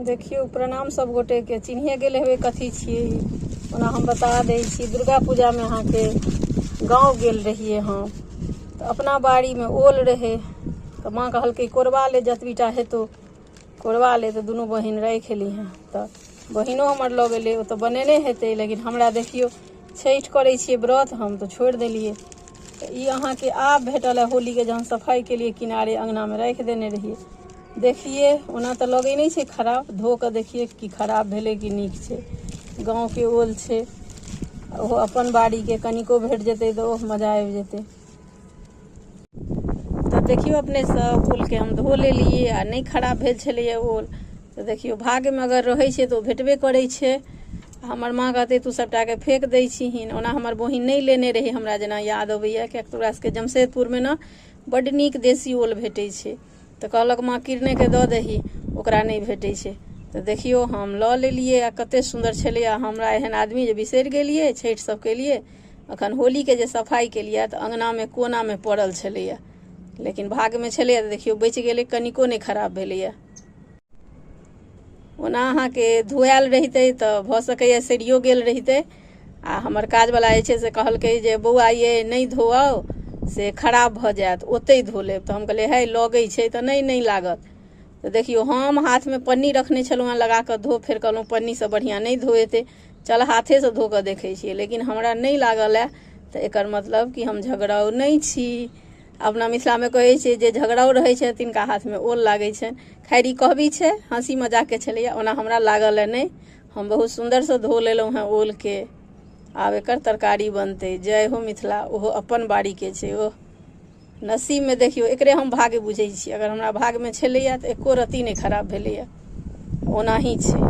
देखियो प्रणाम सब गोटे के। चिन्हिए गेल हेबे कथी छिए। ओना हम बता दै छी, दुर्गा पूजा में अहाँ के गाँव गेल रहिए हम, तो अपना बाड़ी में ओल रहे, तो माँ कहलकै कोरबा ले, जतबीटा हेतौ कोरबा ले। तो दुनू बहिन राखि ली हैं, तो बहिनो हमर लऽ गेलै, ओ तो बनेने हेतै, लेकिन हमरा देखियो छठि करै छियै व्रत हम, तो छोड़ि देलिए। तो ई अहाँ के आब भेटल है, होली के जहन सफाई के लिए किनारे अंगना में राखि देने रहिए। देखिए ओना तो लगे नहीं छै खराब, धो के देखिए कि खराब भेले कि नीक छै। गाँव के ओल छै, ओहो अपन बाड़ी के, कनिको भेट जेतै तो ओह मजा आबि जेतै। तो देखियो अपने सब ओल के हम धो लेलिए, आ नहीं खराब भेल छलैया ओल। तो देखियो भाग्य में अगर रहै छै तो भेटबे करै छै। हमर माँ कहते तू सबटा के फेंक दै छीहिन। ओना हमर बहिन नहीं लेने रहे, हमरा जेना याद अबैया, कियाकि तोरा सबके जमशेदपुर में ना बड्ड नीक देसी ओल भेटै छै। तो कहलक माँ किरने के दऽ दही, ओकरा नहीं भेटै छै। तो देखियो हम लऽ लेलिए, आ कते सुंदर छलै। हमरा एहन आदमी जे बिसरि गेलिए छठि सब के लिए। अखन होली के जे सफाई के लिए तो अंगना में कोना में पड़ल छलैया, लेकिन भाग में छलैया। तो देखियो बचि गेलै, कनिको नहीं खराब भेलैया। ओना अहाँ के धोआल रहितै तो भऽ सकैया सड़ियो गेल रहितै। आ हमर काजवला जे छै से कहलकै जे बौआ ये नहीं धोआओ, से खराब भऽ जायत, ओतै धो लेब। तो हम कहलिए है लगै छै तो नहीं लागत। तो देखियो हम हाथ में पन्नी रखने छलहुँ लगा कऽ धो, फेर कहलहुँ पन्नी से बढ़िया नहीं धोएतै, चल हाथे से धो कऽ देखै छियै, लेकिन हमरा नहीं लागल है। तो एकर मतलब कि हम झगड़ाउ नहीं छी। अपना मिथिला में कहै छै जे झगड़ाउ रहै छै तिनका हाथ में ओल लागै छै। खैर ई कहबी छै, हंसी मजाक के छलैया, ओना हमरा लागल है नहीं। हम बहुत सुंदर से धो लेलहुँ हैं ओल के। आब एकर तरकारी बनतै। जय हो मिथिला, ओहो अपन बाड़ी के छै। ओह नसीब में देखियो, एकरे हम भाग्य बुझै छी। अगर हमरा भाग में छलैया तो एको रत्ती नहीं खराब भेलैया, ओनाही छै।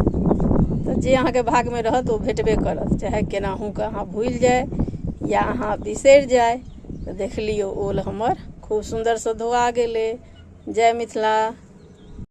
तो जे अहाँ के भाग में रहत ओ भेटबे करत, चाहे केनाहू के अहाँ भूल जाए या अहाँ बिसरि जाए। तो देख लियो ओल हमर खूब सुंदर से धोआ गेलै। जय मिथिला।